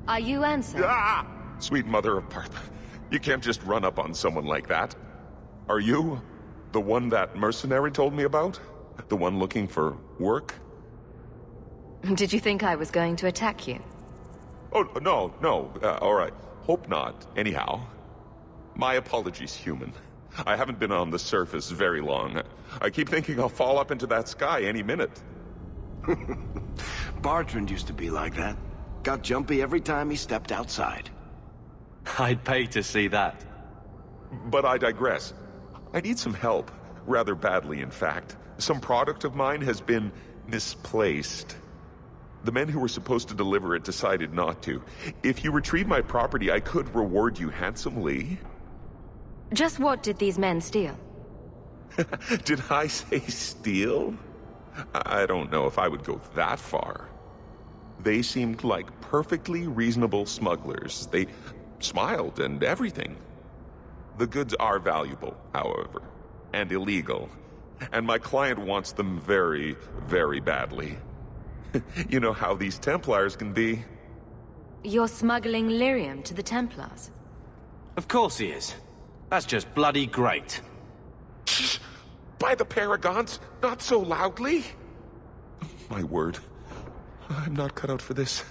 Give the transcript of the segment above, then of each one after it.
Are you Ansel? Ah! Sweet mother of Partha. You can't just run up on someone like that. Are you the one that mercenary told me about? The one looking for work? Did you think I was going to attack you? Oh, no. All right. Hope not. Anyhow. My apologies, human. I haven't been on the surface very long. I keep thinking I'll fall up into that sky any minute. Bartrand used to be like that. Got jumpy every time he stepped outside. I'd pay to see that. But I digress. I need some help. Rather badly, in fact. Some product of mine has been misplaced. The men who were supposed to deliver it decided not to. If you retrieve my property, I could reward you handsomely. Just what did these men steal? Did I say steal? I don't know if I would go that far. They seemed like perfectly reasonable smugglers. They smiled and everything. The goods are valuable, however, and illegal. And my client wants them very, very badly. You know how these Templars can be. You're smuggling lyrium to the Templars? Of course he is. That's just bloody great. Shh! By the Paragons, not so loudly! My word. I'm not cut out for this.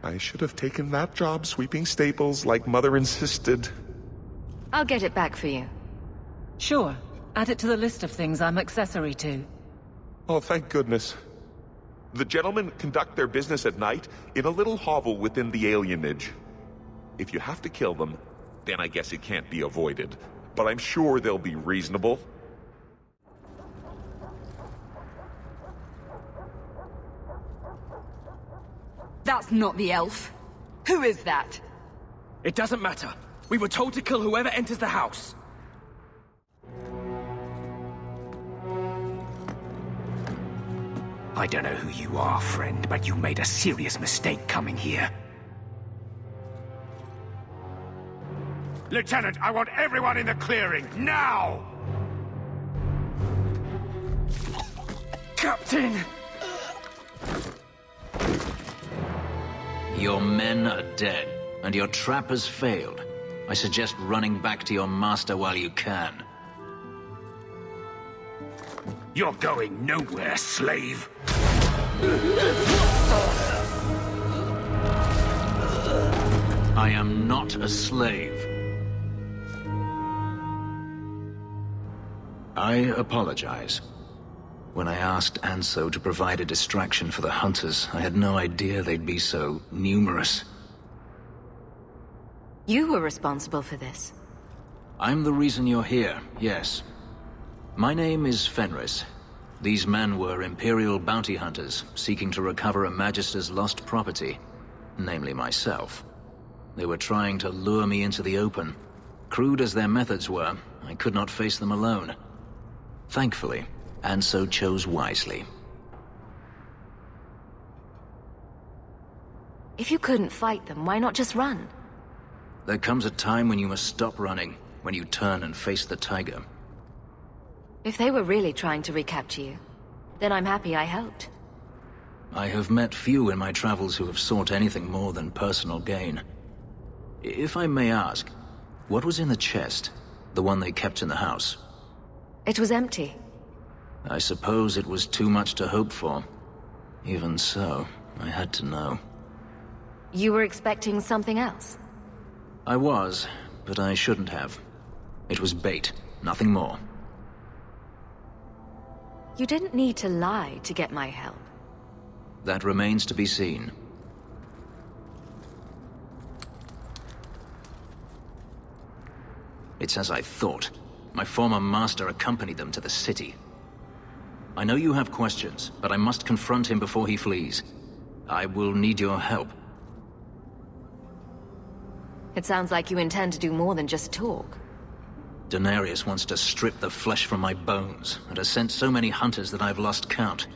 I should have taken that job sweeping stables like Mother insisted. I'll get it back for you. Sure. Add it to the list of things I'm accessory to. Oh, thank goodness. The gentlemen conduct their business at night in a little hovel within the alienage. If you have to kill them, then I guess it can't be avoided. But I'm sure they'll be reasonable. That's not the elf. Who is that? It doesn't matter. We were told to kill whoever enters the house. I don't know who you are, friend, but you made a serious mistake coming here. Lieutenant, I want everyone in the clearing, now! Captain! Your men are dead, and your trap has failed. I suggest running back to your master while you can. You're going nowhere, slave! I am not a slave. I apologize. When I asked Anso to provide a distraction for the hunters, I had no idea they'd be so numerous. You were responsible for this. I'm the reason you're here, yes. My name is Fenris. These men were Imperial bounty hunters, seeking to recover a Magister's lost property, namely myself. They were trying to lure me into the open. Crude as their methods were, I could not face them alone. Thankfully, Anso chose wisely. If you couldn't fight them, why not just run? There comes a time when you must stop running, when you turn and face the tiger. If they were really trying to recapture you, then I'm happy I helped. I have met few in my travels who have sought anything more than personal gain. If I may ask, what was in the chest, the one they kept in the house? It was empty. I suppose it was too much to hope for. Even so, I had to know. You were expecting something else? I was, but I shouldn't have. It was bait, nothing more. You didn't need to lie to get my help. That remains to be seen. It's as I thought. My former master accompanied them to the city. I know you have questions, but I must confront him before he flees. I will need your help. It sounds like you intend to do more than just talk. Denarius wants to strip the flesh from my bones, and has sent so many hunters that I've lost count.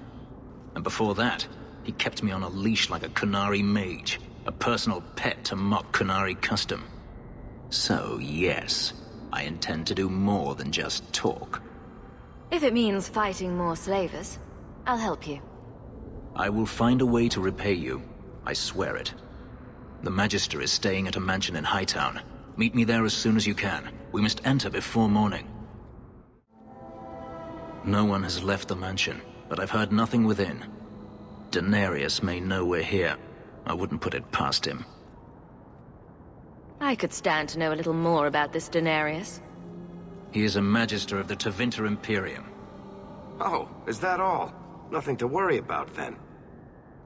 And before that, he kept me on a leash like a Qunari mage, a personal pet to mock Qunari custom. So, yes, I intend to do more than just talk. If it means fighting more slavers, I'll help you. I will find a way to repay you. I swear it. The Magister is staying at a mansion in Hightown. Meet me there as soon as you can. We must enter before morning. No one has left the mansion, but I've heard nothing within. Denarius may know we're here. I wouldn't put it past him. I could stand to know a little more about this Denarius. He is a Magister of the Tevinter Imperium. Oh, is that all? Nothing to worry about then.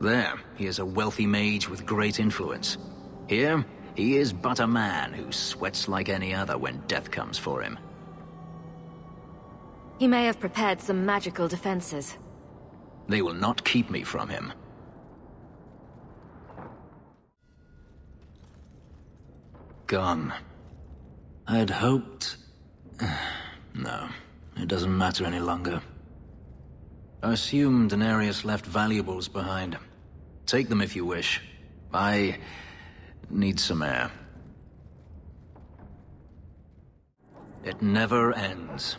There, he is a wealthy mage with great influence. Here, he is but a man who sweats like any other when death comes for him. He may have prepared some magical defenses. They will not keep me from him. Gone. I'd hoped... No, it doesn't matter any longer. I assume Denarius left valuables behind. Take them if you wish. I need some air. It never ends.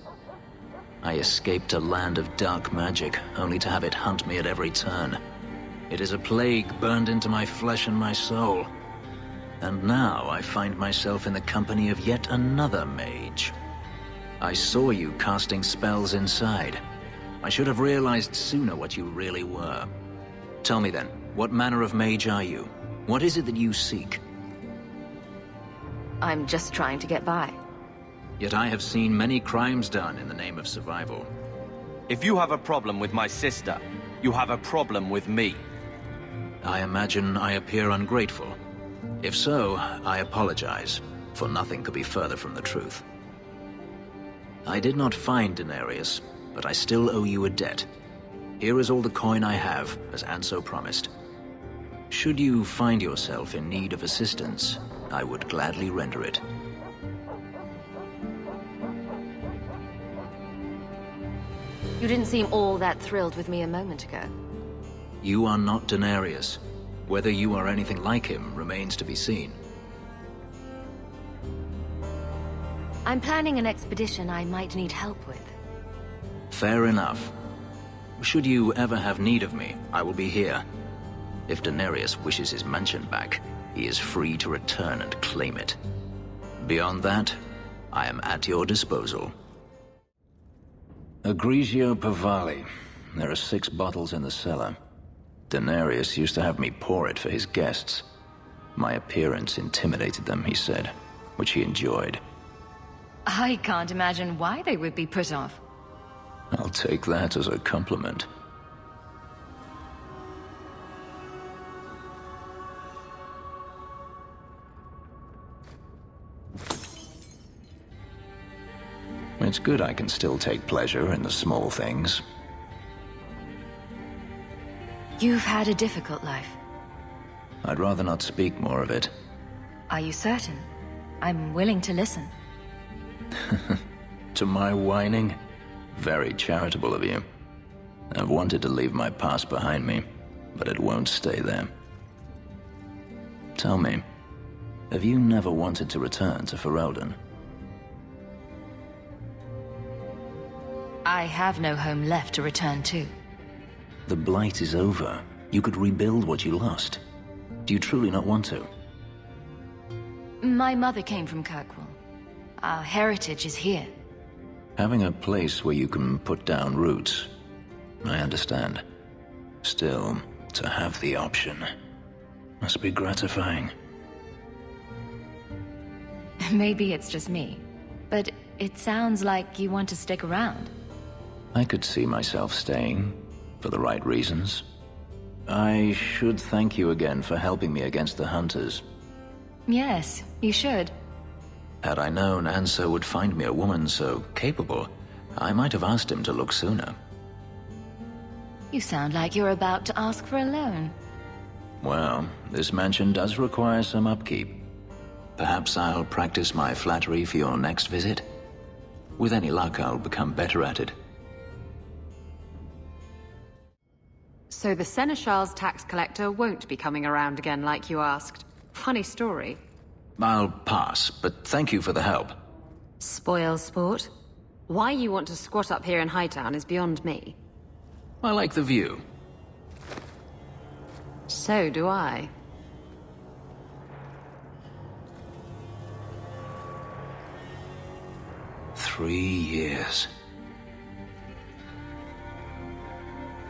I escaped a land of dark magic, only to have it hunt me at every turn. It is a plague burned into my flesh and my soul. And now I find myself in the company of yet another mage. I saw you casting spells inside. I should have realized sooner what you really were. Tell me then, what manner of mage are you? What is it that you seek? I'm just trying to get by. Yet I have seen many crimes done in the name of survival. If you have a problem with my sister, you have a problem with me. I imagine I appear ungrateful. If so, I apologize, for nothing could be further from the truth. I did not find Denarius, but I still owe you a debt. Here is all the coin I have, as Anso promised. Should you find yourself in need of assistance, I would gladly render it. You didn't seem all that thrilled with me a moment ago. You are not Denarius. Whether you are anything like him remains to be seen. I'm planning an expedition I might need help with. Fair enough. Should you ever have need of me, I will be here. If Denarius wishes his mansion back, he is free to return and claim it. Beyond that, I am at your disposal. Agrigio Pavali. There are 6 bottles in the cellar. Denarius used to have me pour it for his guests. My appearance intimidated them, he said, which he enjoyed. I can't imagine why they would be put off. I'll take that as a compliment. It's good I can still take pleasure in the small things. You've had a difficult life. I'd rather not speak more of it. Are you certain? I'm willing to listen. To my whining? Very charitable of you. I've wanted to leave my past behind me, but it won't stay there. Tell me, have you never wanted to return to Ferelden? I have no home left to return to. The Blight is over. You could rebuild what you lost. Do you truly not want to? My mother came from Kirkwall. Our heritage is here. Having a place where you can put down roots, I understand. Still, to have the option must be gratifying. Maybe it's just me, but it sounds like you want to stick around. I could see myself staying, for the right reasons. I should thank you again for helping me against the Hunters. Yes, you should. Had I known Anso would find me a woman so capable, I might have asked him to look sooner. You sound like you're about to ask for a loan. Well, this mansion does require some upkeep. Perhaps I'll practice my flattery for your next visit. With any luck, I'll become better at it. So the Seneschal's tax collector won't be coming around again like you asked. Funny story. I'll pass, but thank you for the help. Spoil sport? Why you want to squat up here in Hightown is beyond me. I like the view. So do I. 3 years.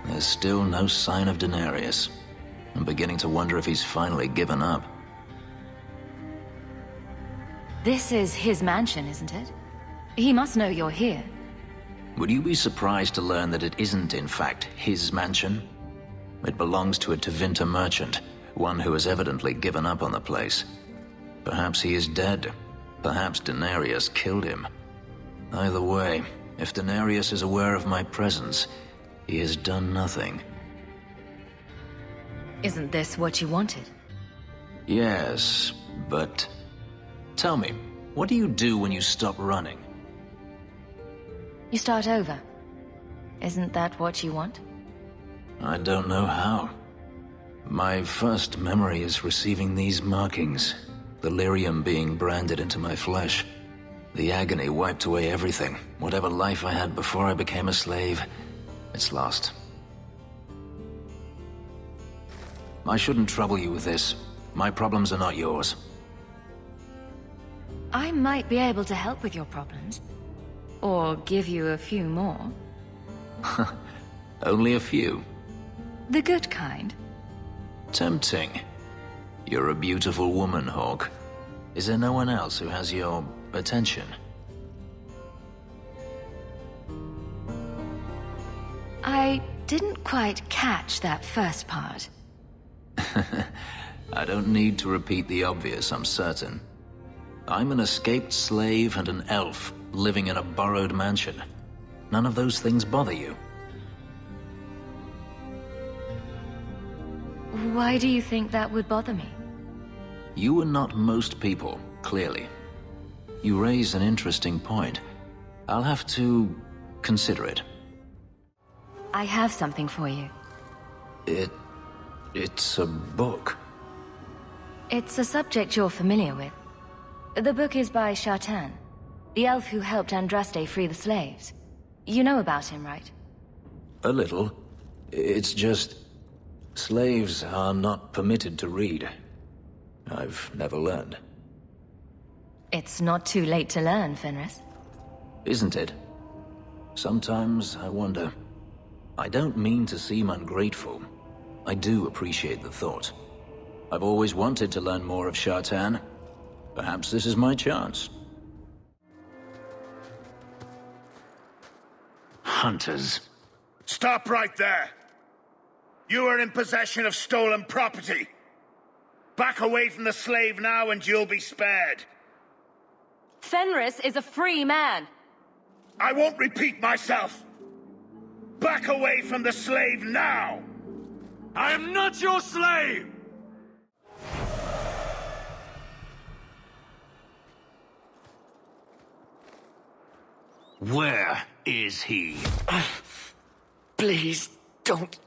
There's still no sign of Denarius. I'm beginning to wonder if he's finally given up. This is his mansion, isn't it? He must know you're here. Would you be surprised to learn that it isn't, in fact, his mansion? It belongs to a Tevinter merchant, one who has evidently given up on the place. Perhaps he is dead. Perhaps Denarius killed him. Either way, if Denarius is aware of my presence, he has done nothing. Isn't this what you wanted? Yes, but... Tell me, what do you do when you stop running? You start over. Isn't that what you want? I don't know how. My first memory is receiving these markings, the lyrium being branded into my flesh. The agony wiped away everything. Whatever life I had before I became a slave, it's lost. I shouldn't trouble you with this. My problems are not yours. I might be able to help with your problems. Or give you a few more. Only a few. The good kind. Tempting. You're a beautiful woman, Hawke. Is there no one else who has your attention? I didn't quite catch that first part. I don't need to repeat the obvious, I'm certain. I'm an escaped slave and an elf living in a borrowed mansion. None of those things bother you. Why do you think that would bother me? You are not most people, clearly. You raise an interesting point. I'll have to consider it. I have something for you. It's a book. It's a subject you're familiar with. The book is by Shartan, the elf who helped Andraste free the slaves. You know about him, right? A little. It's just... slaves are not permitted to read. I've never learned. It's not too late to learn, Fenris. Isn't it? Sometimes I wonder. I don't mean to seem ungrateful. I do appreciate the thought. I've always wanted to learn more of Shartan. Perhaps this is my chance. Hunters. Stop right there! You are in possession of stolen property. Back away from the slave now and you'll be spared. Fenris is a free man. I won't repeat myself. Back away from the slave now! I am not your slave! Where is he? Please, don't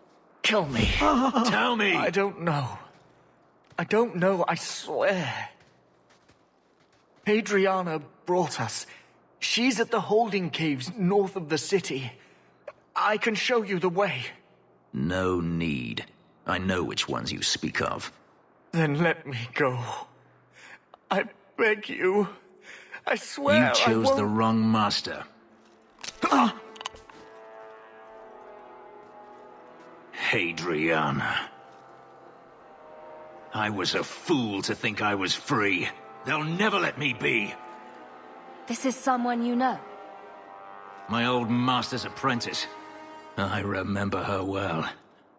kill me. Tell me! I don't know. I don't know, I swear. Adriana brought us. She's at the holding caves north of the city. I can show you the way. No need. I know which ones you speak of. Then let me go. I beg you. I swear You chose I won't... the wrong master. Adriana. I was a fool to think I was free. They'll never let me be. This is someone you know. My old master's apprentice. I remember her well.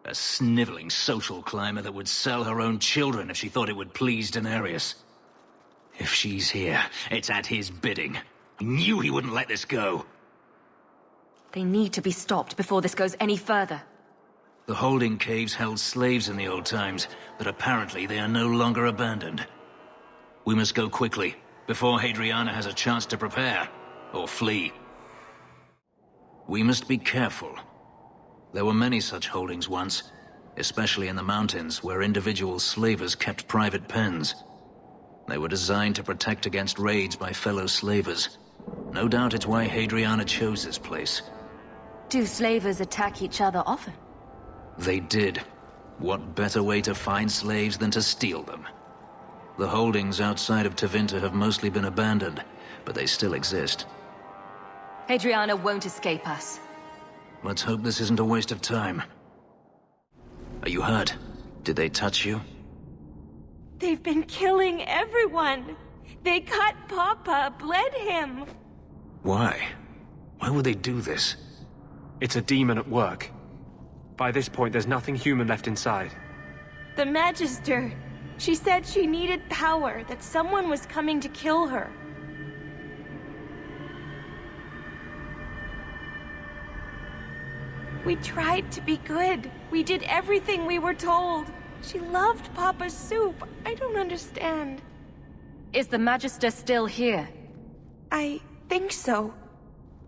A sniveling social climber that would sell her own children if she thought it would please Denarius. If she's here, it's at his bidding. He knew he wouldn't let this go. They need to be stopped before this goes any further. The holding caves held slaves in the old times, but apparently they are no longer abandoned. We must go quickly, before Hadriana has a chance to prepare, or flee. We must be careful. There were many such holdings once, especially in the mountains, where individual slavers kept private pens. They were designed to protect against raids by fellow slavers. No doubt it's why Hadriana chose this place. Do slavers attack each other often? They did. What better way to find slaves than to steal them? The holdings outside of Tevinter have mostly been abandoned, but they still exist. Adriana won't escape us. Let's hope this isn't a waste of time. Are you hurt? Did they touch you? They've been killing everyone. They cut Papa, bled him. Why? Why would they do this? It's a demon at work. By this point, there's nothing human left inside. The Magister. She said she needed power, that someone was coming to kill her. We tried to be good. We did everything we were told. She loved Papa's soup. I don't understand. Is the Magister still here? I think so.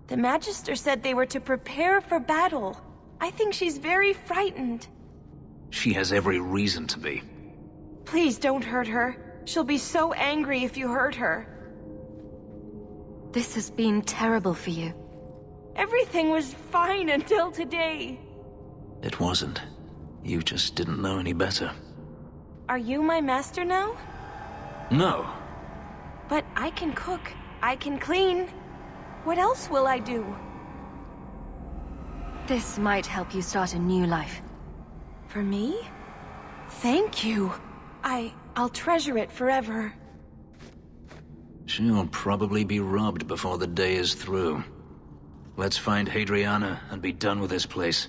The Magister said they were to prepare for battle. I think she's very frightened. She has every reason to be. Please don't hurt her. She'll be so angry if you hurt her. This has been terrible for you. Everything was fine until today. It wasn't. You just didn't know any better. Are you my master now? No. But I can cook. I can clean. What else will I do? This might help you start a new life. For me? Thank you. I'll treasure it forever. She'll probably be robbed before the day is through. Let's find Hadriana and be done with this place.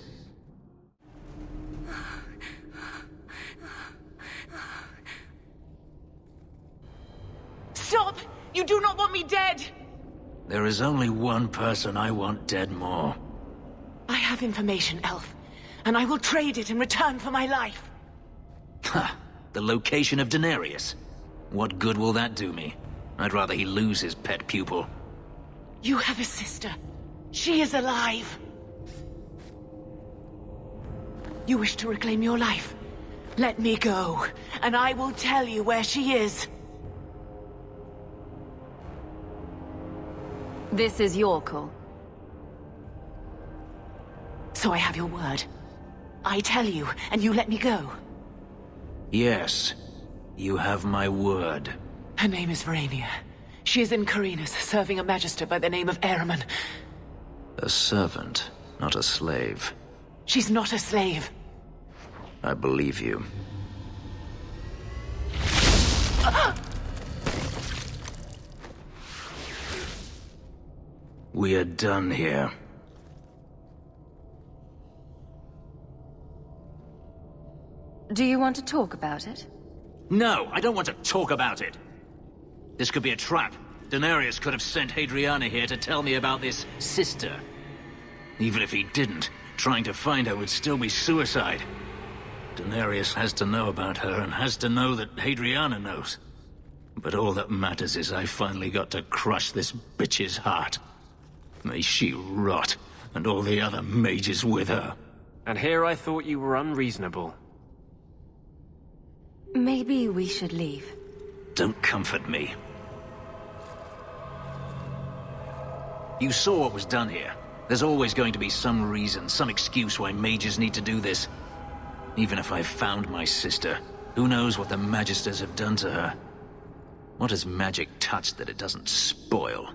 Stop! You do not want me dead! There is only one person I want dead more. I have information, Elf, and I will trade it in return for my life. Ha! The location of Denarius. What good will that do me? I'd rather he lose his pet pupil. You have a sister. She is alive. You wish to reclaim your life? Let me go, and I will tell you where she is. This is your call. So I have your word. I tell you, and you let me go. Yes. You have my word. Her name is Verania. She is in Carinus, serving a magister by the name of Ahriman. A servant, not a slave. She's not a slave. I believe you. We are done here. Do you want to talk about it? No, I don't want to talk about it. This could be a trap. Denarius could have sent Hadriana here to tell me about this sister. Even if he didn't, trying to find her would still be suicide. Denarius has to know about her and has to know that Hadriana knows. But all that matters is I finally got to crush this bitch's heart. May she rot, and all the other mages with her. And here I thought you were unreasonable. Maybe we should leave. Don't comfort me. You saw what was done here. There's always going to be some reason, some excuse why mages need to do this. Even if I found my sister, who knows what the Magisters have done to her? What has magic touched that it doesn't spoil?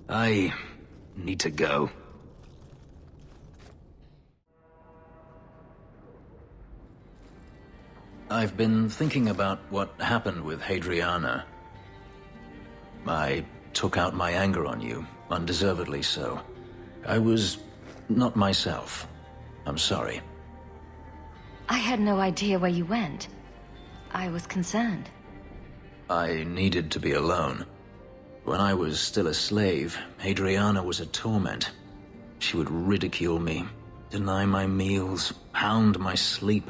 I need to go. I've been thinking about what happened with Hadriana. I took out my anger on you, undeservedly so. I was not myself. I'm sorry. I had no idea where you went. I was concerned. I needed to be alone. When I was still a slave, Hadriana was a torment. She would ridicule me, deny my meals, hound my sleep.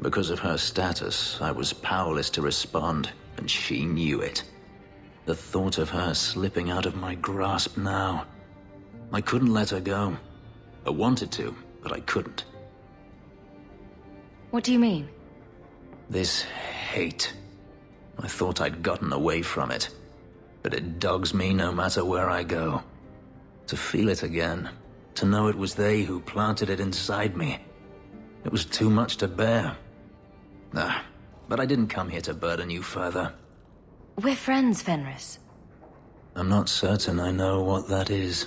Because of her status, I was powerless to respond, and she knew it. The thought of her slipping out of my grasp now. I couldn't let her go. I wanted to, but I couldn't. What do you mean? This hate. I thought I'd gotten away from it. But it dogs me no matter where I go. To feel it again. To know it was they who planted it inside me. It was too much to bear. But I didn't come here to burden you further. We're friends, Fenris. I'm not certain I know what that is.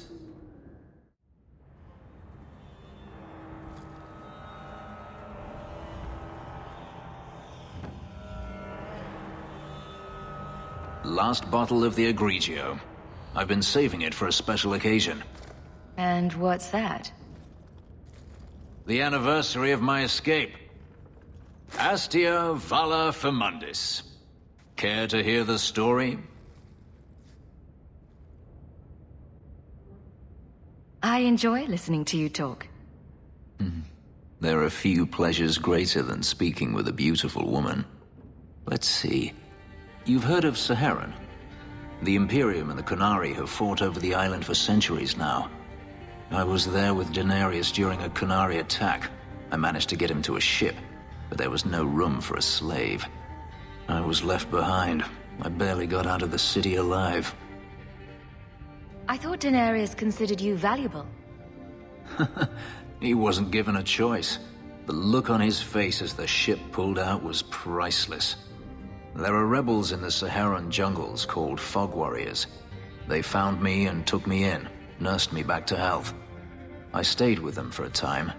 Last bottle of the Egregio. I've been saving it for a special occasion. And what's that? The anniversary of my escape. Astia Vala Firmundis. Care to hear the story? I enjoy listening to you talk. There are few pleasures greater than speaking with a beautiful woman. Let's see. You've heard of Saharan? The Imperium and the Qunari have fought over the island for centuries now. I was there with Daenerys during a Qunari attack. I managed to get him to a ship, but there was no room for a slave. I was left behind. I barely got out of the city alive. I thought Daenerys considered you valuable. He wasn't given a choice. The look on his face as the ship pulled out was priceless. There are rebels in the Saharan jungles called Fog Warriors. They found me and took me in, nursed me back to health. I stayed with them for a time,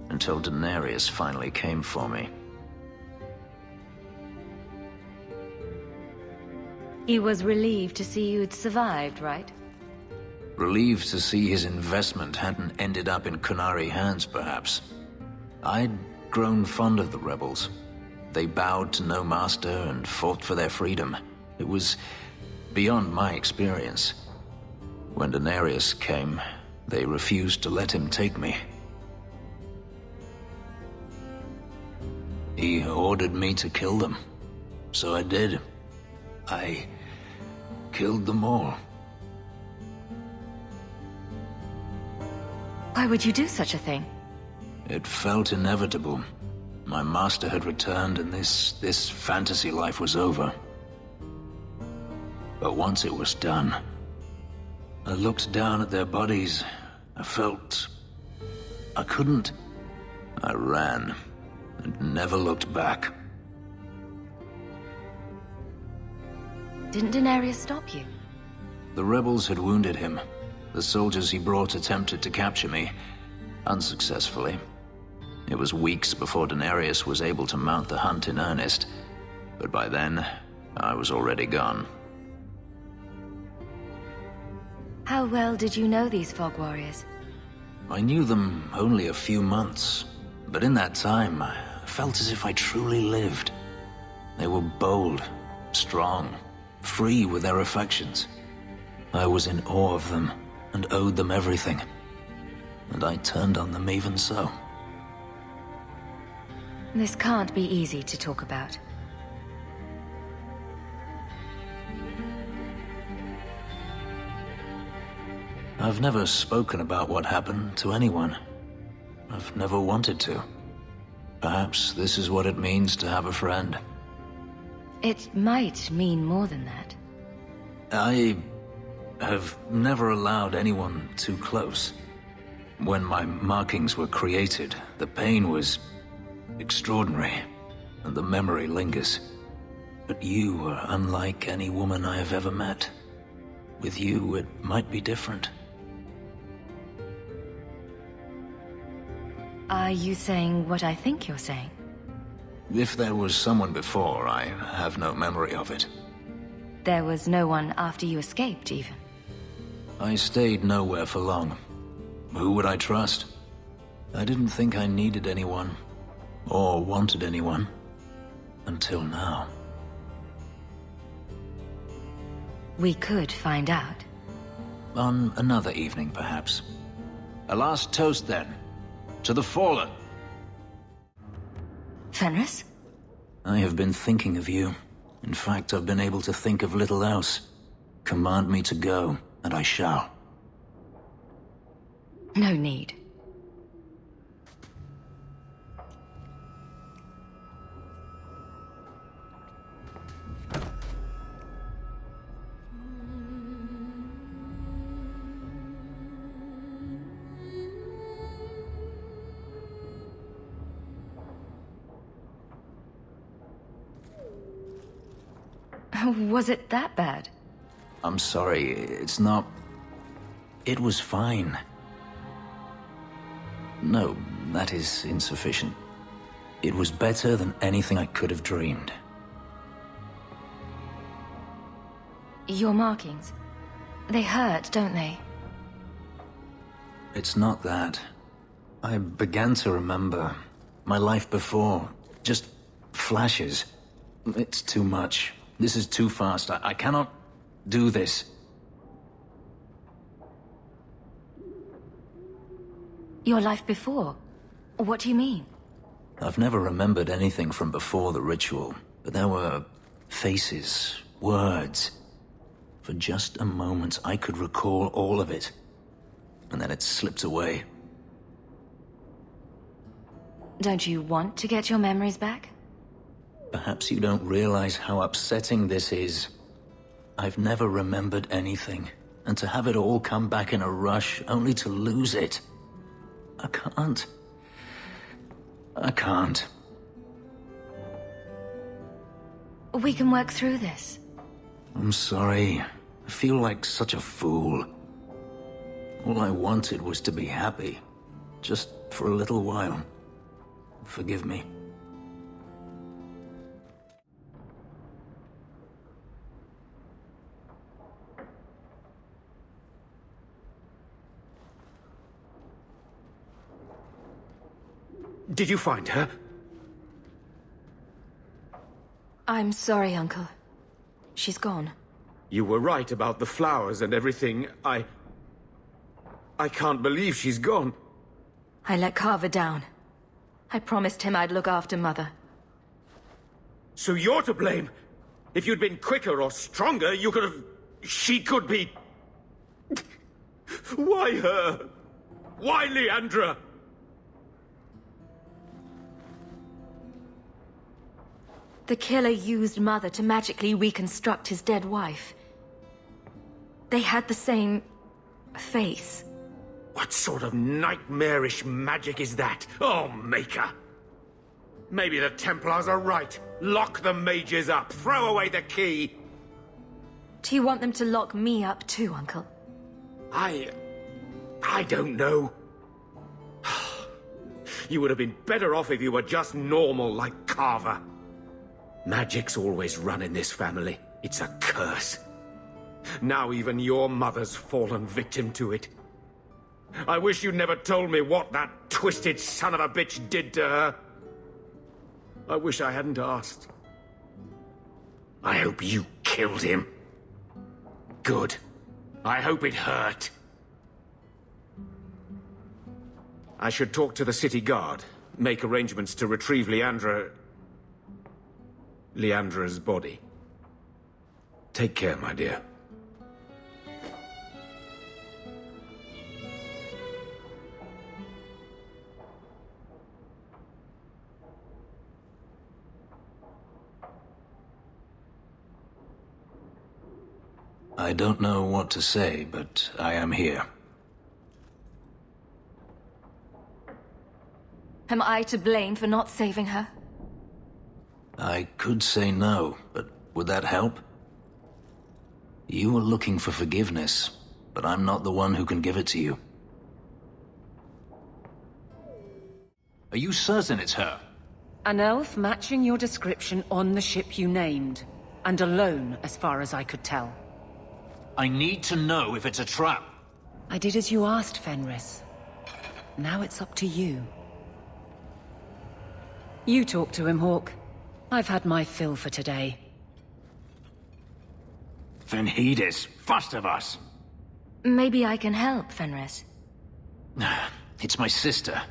until Daenerys finally came for me. He was relieved to see you'd survived, right? Relieved to see his investment hadn't ended up in Qunari hands, perhaps. I'd grown fond of the rebels. They bowed to no master and fought for their freedom. It was beyond my experience. When Daenerys came, they refused to let him take me. He ordered me to kill them. So I did. I killed them all. Why would you do such a thing? It felt inevitable. My master had returned and this fantasy life was over. But once it was done, I looked down at their bodies. I felt I couldn't. I ran and never looked back. Didn't Daenerys stop you? The rebels had wounded him. The soldiers he brought attempted to capture me, unsuccessfully. It was weeks before Daenerys was able to mount the hunt in earnest, but by then, I was already gone. How well did you know these Fog Warriors? I knew them only a few months, but in that time, I felt as if I truly lived. They were bold, strong, free with their affections. I was in awe of them and owed them everything, and I turned on them even so. This can't be easy to talk about. I've never spoken about what happened to anyone. I've never wanted to. Perhaps this is what it means to have a friend. It might mean more than that. I have never allowed anyone too close. When my markings were created, the pain was extraordinary, and the memory lingers. But you are unlike any woman I have ever met. With you, it might be different. Are you saying what I think you're saying? If there was someone before, I have no memory of it. There was no one after you escaped, even? I stayed nowhere for long. Who would I trust? I didn't think I needed anyone, or wanted anyone, until now. We could find out. On another evening, perhaps. A last toast, then. To the fallen. Fenris? I have been thinking of you. In fact, I've been able to think of little else. Command me to go, and I shall. No need. Was it that bad? I'm sorry, it's not... It was fine. No, that is insufficient. It was better than anything I could have dreamed. Your markings. They hurt, don't they? It's not that. I began to remember my life before. Just flashes. It's too much. This is too fast. I cannot do this. Your life before? What do you mean? I've never remembered anything from before the ritual, but there were faces, words. For just a moment, I could recall all of it, and then it slipped away. Don't you want to get your memories back? Perhaps you don't realize how upsetting this is. I've never remembered anything, and to have it all come back in a rush, only to lose it. I can't. I can't. We can work through this. I'm sorry. I feel like such a fool. All I wanted was to be happy. Just for a little while. Forgive me. Did you find her? I'm sorry, Uncle. She's gone. You were right about the flowers and everything. I can't believe she's gone. I let Carver down. I promised him I'd look after Mother. So you're to blame. If you'd been quicker or stronger, you could have... She could be... Why her? Why Leandra? The killer used Mother to magically reconstruct his dead wife. They had the same... face. What sort of nightmarish magic is that? Oh, Maker! Maybe the Templars are right. Lock the mages up. Throw away the key. Do you want them to lock me up too, Uncle? I don't know. You would have been better off if you were just normal like Carver. Magic's always run in this family. It's a curse. Now even your mother's fallen victim to it. I wish you'd never told me what that twisted son of a bitch did to her. I wish I hadn't asked. I hope you killed him. Good. I hope it hurt. I should talk to the city guard, make arrangements to retrieve Leandra's body. Take care, my dear. I don't know what to say, but I am here. Am I to blame for not saving her? I could say no, but would that help? You were looking for forgiveness, but I'm not the one who can give it to you. Are you certain it's her? An elf matching your description on the ship you named, and alone as far as I could tell. I need to know if it's a trap. I did as you asked, Fenris. Now it's up to you. You talk to him, Hawke. I've had my fill for today. Fenhidis, first of us. Maybe I can help, Fenris. It's my sister.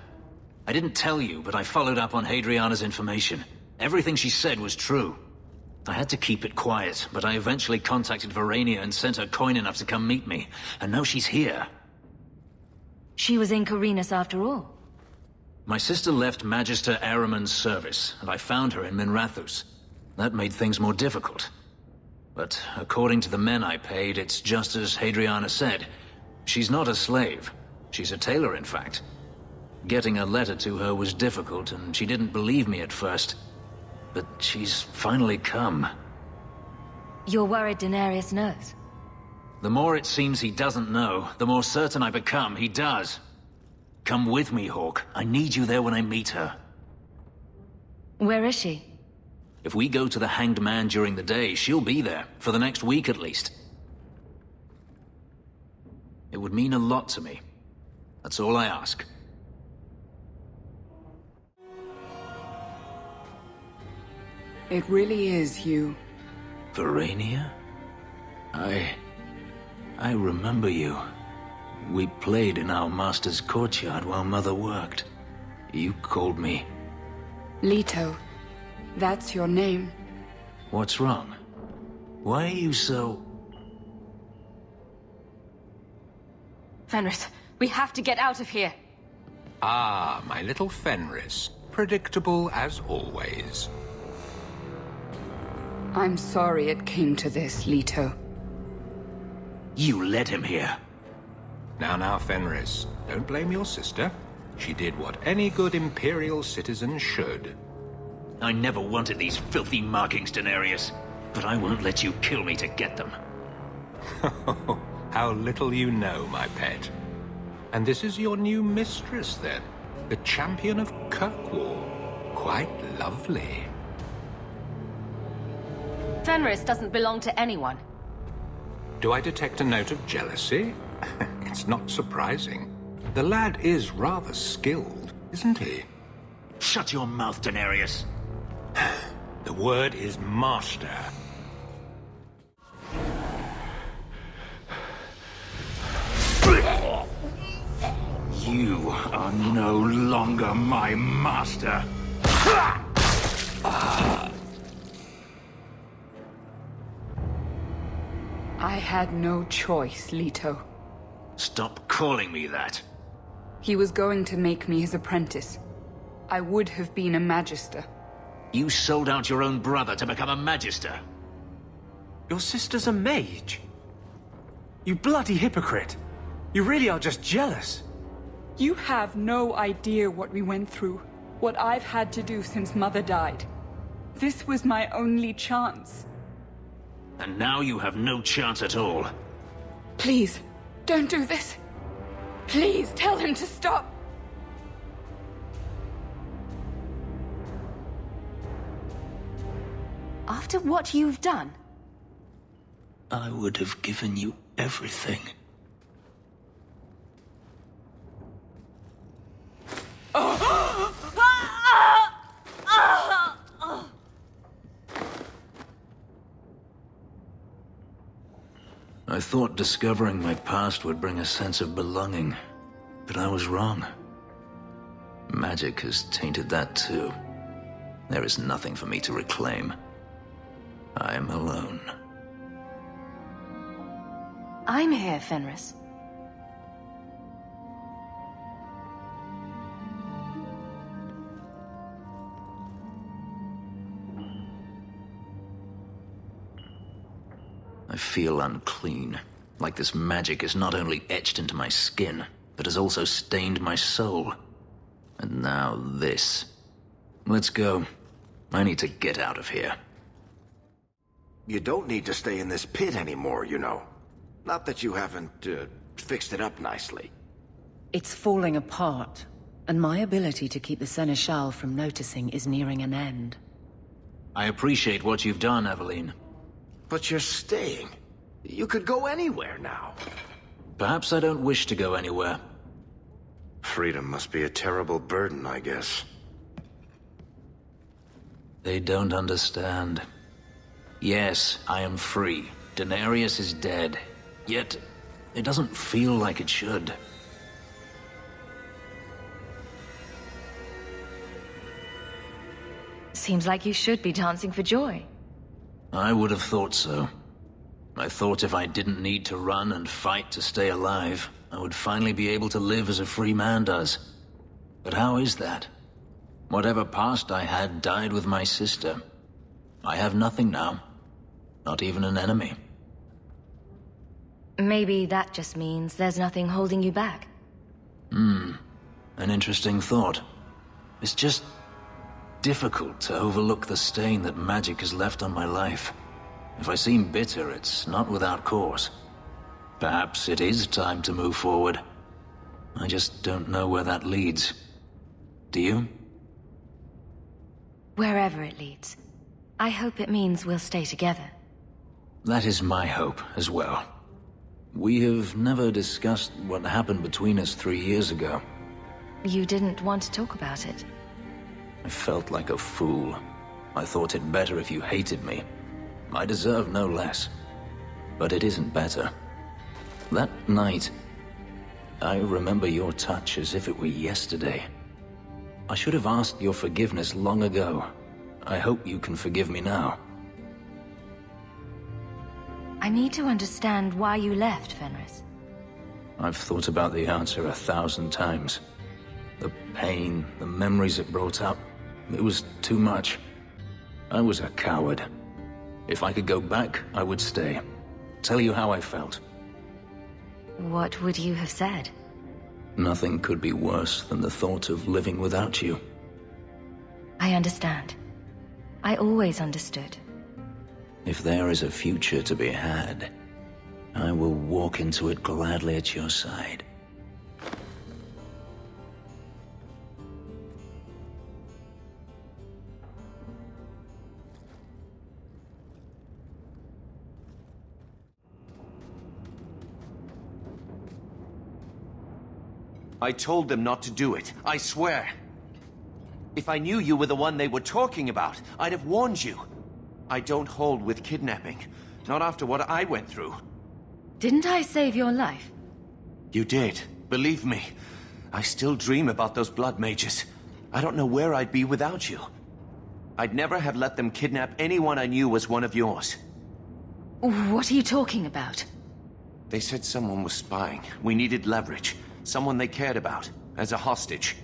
I didn't tell you, but I followed up on Hadriana's information. Everything she said was true. I had to keep it quiet, but I eventually contacted Verania and sent her coin enough to come meet me. And now she's here. She was in Corinus after all. My sister left Magister Ahriman's service, and I found her in Minrathous. That made things more difficult. But according to the men I paid, it's just as Hadriana said. She's not a slave. She's a tailor, in fact. Getting a letter to her was difficult, and she didn't believe me at first. But she's finally come. You're worried Daenerys knows? The more it seems he doesn't know, the more certain I become he does. Come with me, Hawke. I need you there when I meet her. Where is she? If we go to the Hanged Man during the day, she'll be there, for the next week at least. It would mean a lot to me. That's all I ask. It really is you. Verania? I remember you. We played in our master's courtyard while Mother worked. You called me. Leto. That's your name. What's wrong? Why are you so... Fenris, we have to get out of here. Ah, my little Fenris. Predictable as always. I'm sorry it came to this, Leto. You led him here. Now, Fenris. Don't blame your sister. She did what any good Imperial citizen should. I never wanted these filthy markings, Daenerys. But I won't let you kill me to get them. How little you know, my pet. And this is your new mistress, then? The champion of Kirkwall. Quite lovely. Fenris doesn't belong to anyone. Do I detect a note of jealousy? It's not surprising. The lad is rather skilled, isn't he? Shut your mouth, Daenerys. The word is master. You are no longer my master. I had no choice, Leto. Stop calling me that. He was going to make me his apprentice. I would have been a Magister. You sold out your own brother to become a Magister. Your sister's a mage? You bloody hypocrite. You really are just jealous. You have no idea what we went through, what I've had to do since Mother died. This was my only chance. And now you have no chance at all. Please, don't do this. Please, tell him to stop. After what you've done? I would have given you everything. I thought discovering my past would bring a sense of belonging, but I was wrong. Magic has tainted that too. There is nothing for me to reclaim. I am alone. I'm here, Fenris. I feel unclean, like this magic is not only etched into my skin, but has also stained my soul. And now this. Let's go. I need to get out of here. You don't need to stay in this pit anymore, you know. Not that you haven't, fixed it up nicely. It's falling apart, and my ability to keep the Seneschal from noticing is nearing an end. I appreciate what you've done, Eveline. But you're staying. You could go anywhere now. Perhaps I don't wish to go anywhere. Freedom must be a terrible burden, I guess. They don't understand. Yes, I am free. Daenerys is dead. Yet, it doesn't feel like it should. Seems like you should be dancing for joy. I would have thought so. I thought if I didn't need to run and fight to stay alive, I would finally be able to live as a free man does. But how is that? Whatever past I had died with my sister. I have nothing now. Not even an enemy. Maybe that just means there's nothing holding you back. An interesting thought. It's just difficult to overlook the stain that magic has left on my life. If I seem bitter, it's not without cause. Perhaps it is time to move forward. I just don't know where that leads. Do you? Wherever it leads. I hope it means we'll stay together. That is my hope as well. We have never discussed what happened between us 3 years ago. You didn't want to talk about it. I felt like a fool. I thought it better if you hated me. I deserve no less. But it isn't better. That night, I remember your touch as if it were yesterday. I should have asked your forgiveness long ago. I hope you can forgive me now. I need to understand why you left, Fenris. I've thought about the answer 1,000 times. The pain, the memories it brought up, it was too much. I was a coward. If I could go back, I would stay. Tell you how I felt. What would you have said? Nothing could be worse than the thought of living without you. I understand. I always understood. If there is a future to be had, I will walk into it gladly at your side. I told them not to do it, I swear. If I knew you were the one they were talking about, I'd have warned you. I don't hold with kidnapping. Not after what I went through. Didn't I save your life? You did. Believe me. I still dream about those blood mages. I don't know where I'd be without you. I'd never have let them kidnap anyone I knew was one of yours. What are you talking about? They said someone was spying. We needed leverage. Someone they cared about, as a hostage.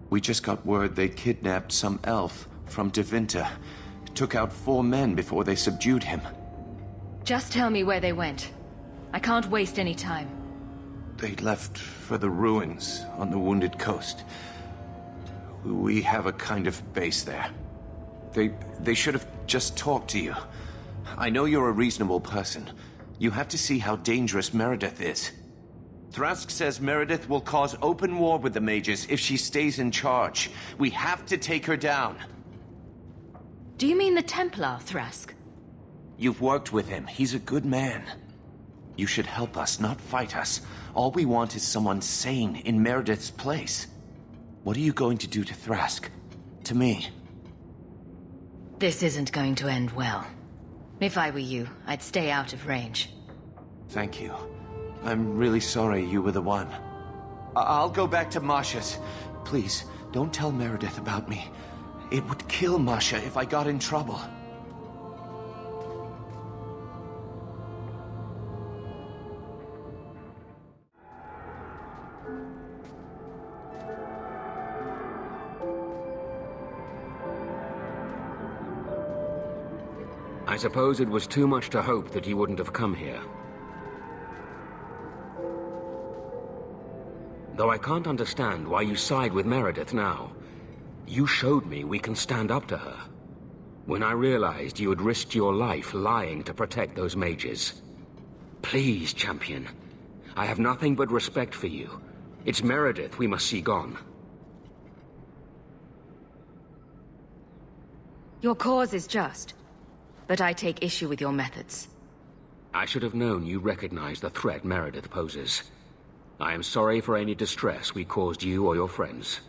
We just got word they kidnapped some elf from Devinter. Took out 4 men before they subdued him. Just tell me where they went. I can't waste any time. They left for the ruins on the Wounded Coast. We have a kind of base there. They should have just talked to you. I know you're a reasonable person. You have to see how dangerous Meredith is. Thrask says Meredith will cause open war with the mages if she stays in charge. We have to take her down. Do you mean the Templar, Thrask? You've worked with him. He's a good man. You should help us, not fight us. All we want is someone sane in Meredith's place. What are you going to do to Thrask? To me? This isn't going to end well. If I were you, I'd stay out of range. Thank you. I'm really sorry you were the one. I'll go back to Masha's. Please, don't tell Meredith about me. It would kill Masha if I got in trouble. I suppose it was too much to hope that he wouldn't have come here. Though I can't understand why you side with Meredith now. You showed me we can stand up to her. When I realized you had risked your life lying to protect those mages. Please, champion. I have nothing but respect for you. It's Meredith we must see gone. Your cause is just, but I take issue with your methods. I should have known you recognized the threat Meredith poses. I am sorry for any distress we caused you or your friends.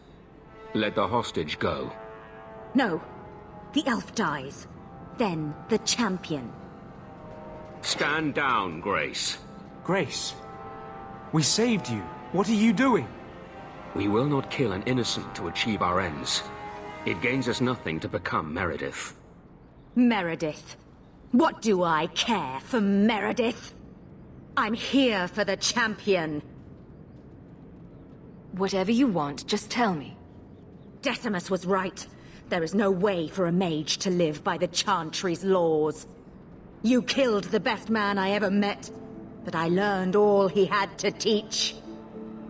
Let the hostage go. No. The elf dies. Then the champion. Stand down, Grace. Grace, we saved you. What are you doing? We will not kill an innocent to achieve our ends. It gains us nothing to become Meredith. Meredith. What do I care for Meredith? I'm here for the champion. Whatever you want, just tell me. Decimus was right. There is no way for a mage to live by the Chantry's laws. You killed the best man I ever met, but I learned all he had to teach.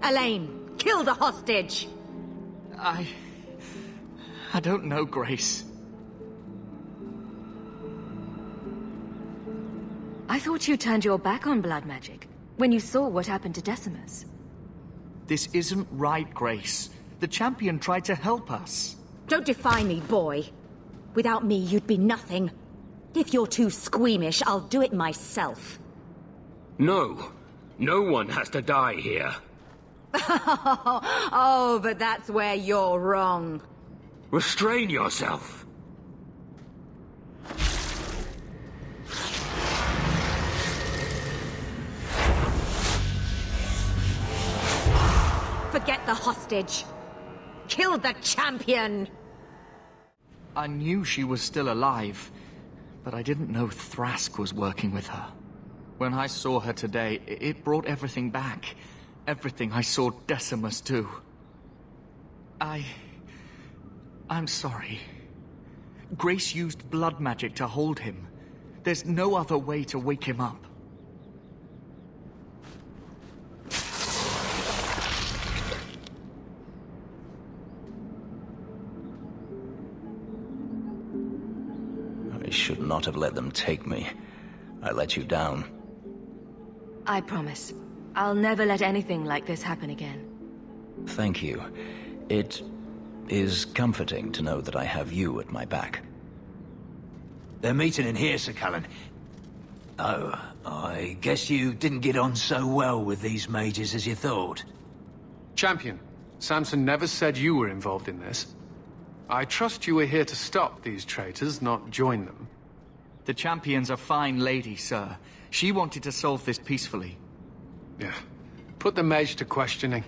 Elaine, kill the hostage! I don't know, Grace. I thought you turned your back on blood magic. When you saw what happened to Decimus. This isn't right, Grace. The champion tried to help us. Don't defy me, boy. Without me, you'd be nothing. If you're too squeamish, I'll do it myself. No. No one has to die here. Oh, but that's where you're wrong. Restrain yourself. Forget the hostage. Kill the champion! I knew she was still alive, but I didn't know Thrask was working with her. When I saw her today, it brought everything back. Everything I saw Decimus do. I'm sorry. Grace used blood magic to hold him. There's no other way to wake him up. I should not have let them take me. I let you down. I promise. I'll never let anything like this happen again. Thank you. It is comforting to know that I have you at my back. They're meeting in here, Sir Callan. Oh, I guess you didn't get on so well with these mages as you thought. Champion, Samson never said you were involved in this. I trust you were here to stop these traitors, not join them. The champion's a fine lady, sir. She wanted to solve this peacefully. Yeah. Put the Mage to questioning.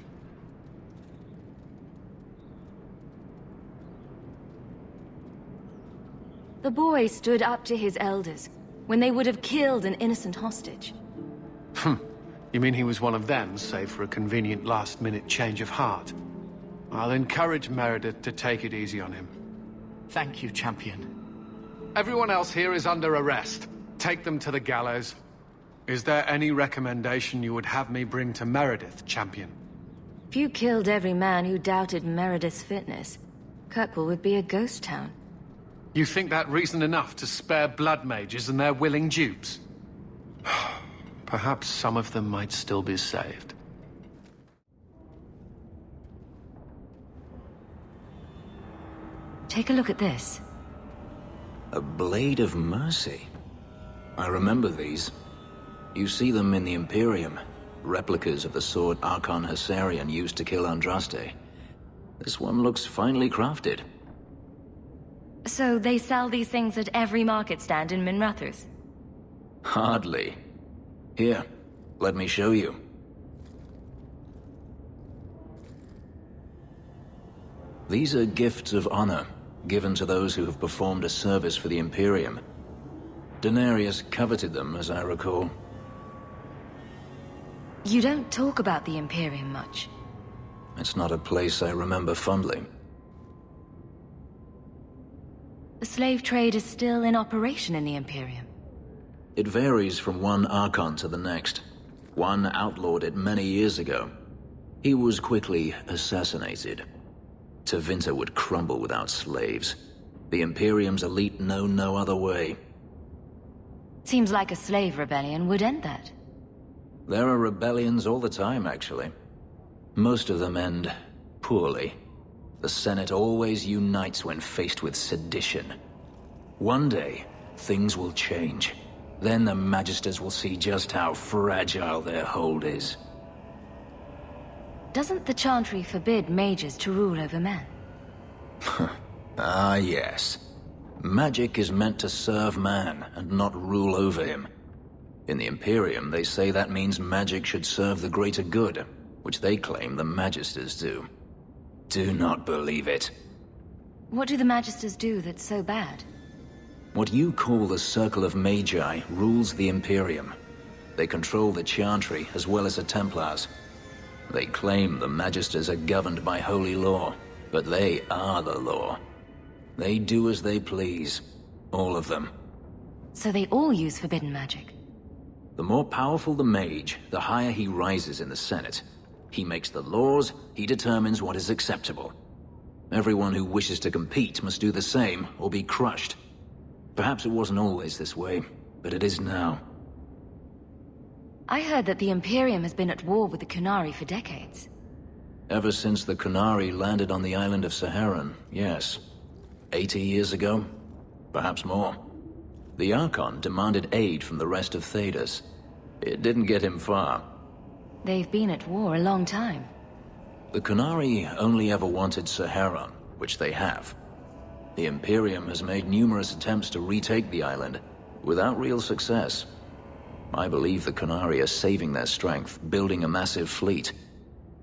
The boy stood up to his elders when they would have killed an innocent hostage. You mean he was one of them, save for a convenient last-minute change of heart? I'll encourage Meredith to take it easy on him. Thank you, champion. Everyone else here is under arrest. Take them to the gallows. Is there any recommendation you would have me bring to Meredith, champion? If you killed every man who doubted Meredith's fitness, Kirkwall would be a ghost town. You think that reason enough to spare blood mages and their willing dupes? Perhaps some of them might still be saved. Take a look at this. A Blade of Mercy. I remember these. You see them in the Imperium. Replicas of the sword Archon Husarian used to kill Andraste. This one looks finely crafted. So they sell these things at every market stand in Minrathous? Hardly. Here, let me show you. These are gifts of honor, given to those who have performed a service for the Imperium. Denarius coveted them, as I recall. You don't talk about the Imperium much. It's not a place I remember fondly. The slave trade is still in operation in the Imperium. It varies from one Archon to the next. One outlawed it many years ago. He was quickly assassinated. Tevinter would crumble without slaves. The Imperium's elite know no other way. Seems like a slave rebellion would end that. There are rebellions all the time, actually. Most of them end poorly. The Senate always unites when faced with sedition. One day, things will change. Then the Magisters will see just how fragile their hold is. Doesn't the Chantry forbid mages to rule over men? Ah, yes. Magic is meant to serve man and not rule over him. In the Imperium, they say that means magic should serve the greater good, which they claim the Magisters do. Do not believe it. What do the Magisters do that's so bad? What you call the Circle of Magi rules the Imperium. They control the Chantry as well as the Templars. They claim the Magisters are governed by holy law, but they are the law. They do as they please. All of them. So they all use forbidden magic? The more powerful the mage, the higher he rises in the Senate. He makes the laws, he determines what is acceptable. Everyone who wishes to compete must do the same, or be crushed. Perhaps it wasn't always this way, but it is now. I heard that the Imperium has been at war with the Qunari for decades. Ever since the Qunari landed on the island of Saharan, yes. 80 years ago? Perhaps more. The Archon demanded aid from the rest of Thedas. It didn't get him far. They've been at war a long time. The Qunari only ever wanted Saharan, which they have. The Imperium has made numerous attempts to retake the island, without real success. I believe the Qunari are saving their strength, building a massive fleet.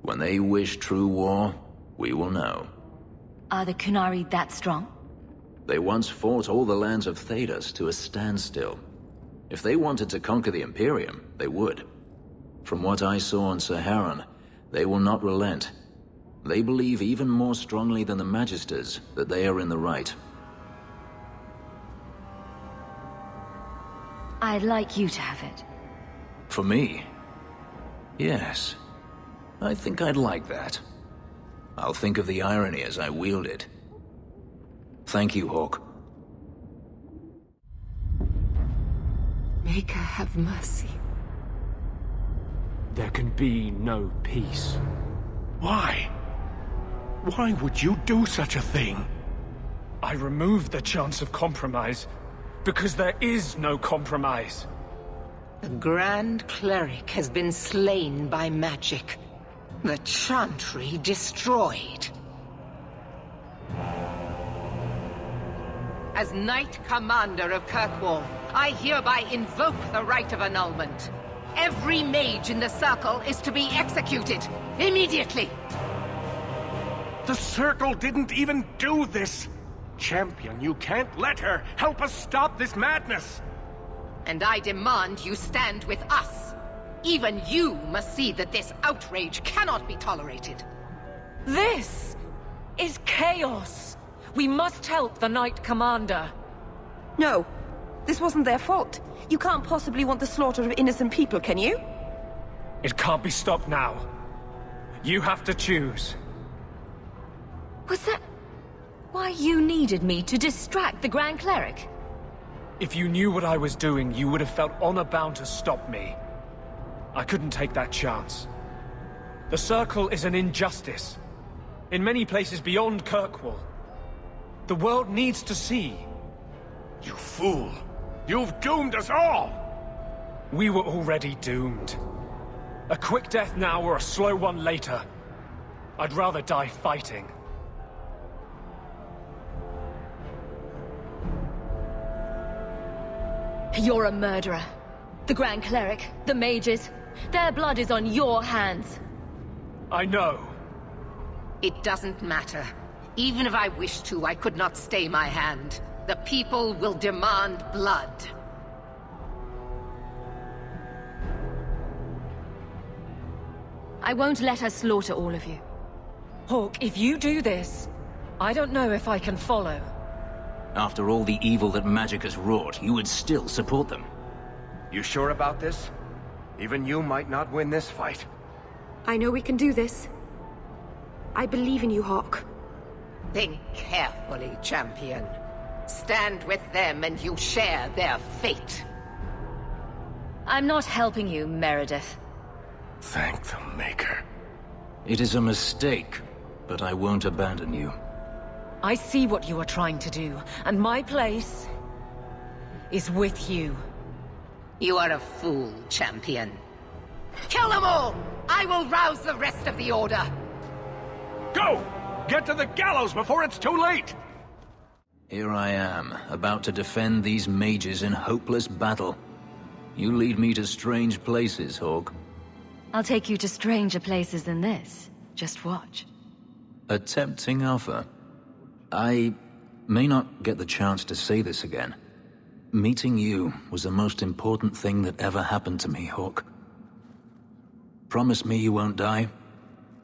When they wish true war, we will know. Are the Qunari that strong? They once fought all the lands of Thedas to a standstill. If they wanted to conquer the Imperium, they would. From what I saw on Saharan, they will not relent. They believe even more strongly than the Magisters that they are in the right. I'd like you to have it. For me? Yes. I think I'd like that. I'll think of the irony as I wield it. Thank you, Hawke. Make her have mercy. There can be no peace. Why? Why would you do such a thing? I removed the chance of compromise, because there is no compromise. The Grand Cleric has been slain by magic. The Chantry destroyed. As Knight Commander of Kirkwall, I hereby invoke the right of annulment. Every mage in the Circle is to be executed, immediately! The Circle didn't even do this! Champion, you can't let her! Help us stop this madness! And I demand you stand with us. Even you must see that this outrage cannot be tolerated. This is chaos! We must help the Knight Commander. No, this wasn't their fault. You can't possibly want the slaughter of innocent people, can you? It can't be stopped now. You have to choose. Was that why you needed me to distract the Grand Cleric? If you knew what I was doing, you would have felt honor-bound to stop me. I couldn't take that chance. The Circle is an injustice. In many places beyond Kirkwall. The world needs to see. You fool! You've doomed us all! We were already doomed. A quick death now or a slow one later. I'd rather die fighting. You're a murderer. The Grand Cleric, the mages, their blood is on your hands. I know. It doesn't matter. Even if I wished to, I could not stay my hand. The people will demand blood. I won't let her slaughter all of you. Hawke, if you do this, I don't know if I can follow. After all the evil that magic has wrought, you would still support them. You sure about this? Even you might not win this fight. I know we can do this. I believe in you, Hawke. Think carefully, champion. Stand with them and you share their fate. I'm not helping you, Meredith. Thank the Maker. It is a mistake, but I won't abandon you. I see what you are trying to do, and my place is with you. You are a fool, champion. Kill them all! I will rouse the rest of the Order! Go! Get to the gallows before it's too late! Here I am, about to defend these mages in hopeless battle. You lead me to strange places, Hawke. I'll take you to stranger places than this. Just watch. A tempting offer. I may not get the chance to say this again. Meeting you was the most important thing that ever happened to me, Hawke. Promise me you won't die.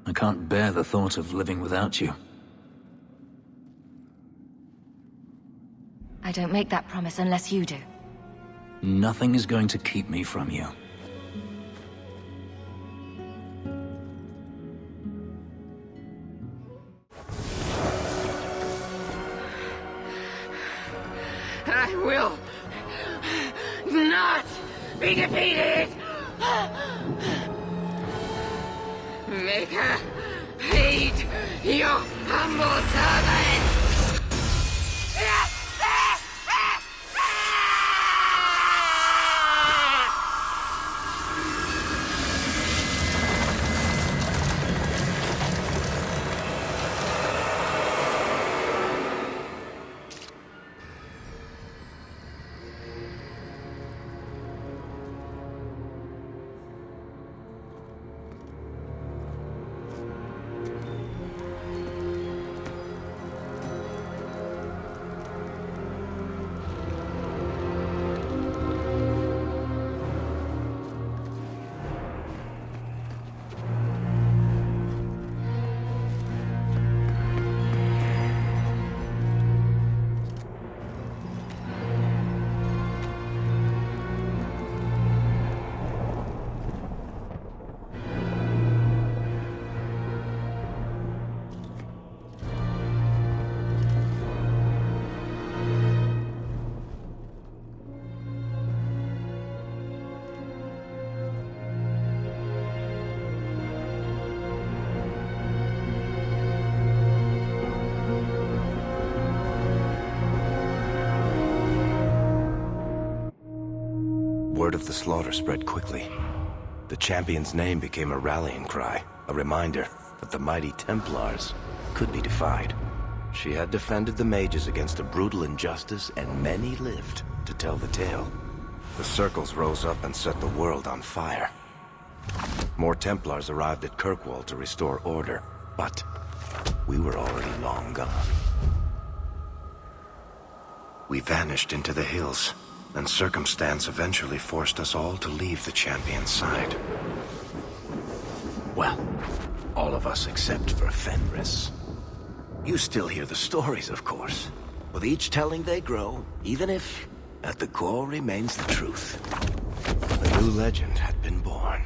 I can't bear the thought of living without you. I don't make that promise unless you do. Nothing is going to keep me from you. I will not be defeated! Make her heed your humble servant! Word of the slaughter spread quickly. The champion's name became a rallying cry, a reminder that the mighty Templars could be defied. She had defended the mages against a brutal injustice, and many lived to tell the tale. The circles rose up and set the world on fire. More Templars arrived at Kirkwall to restore order, but we were already long gone. We vanished into the hills, and circumstance eventually forced us all to leave the champion's side. Well, all of us except for Fenris. You still hear the stories, of course. With each telling they grow, even if, at the core, remains the truth. A new legend had been born.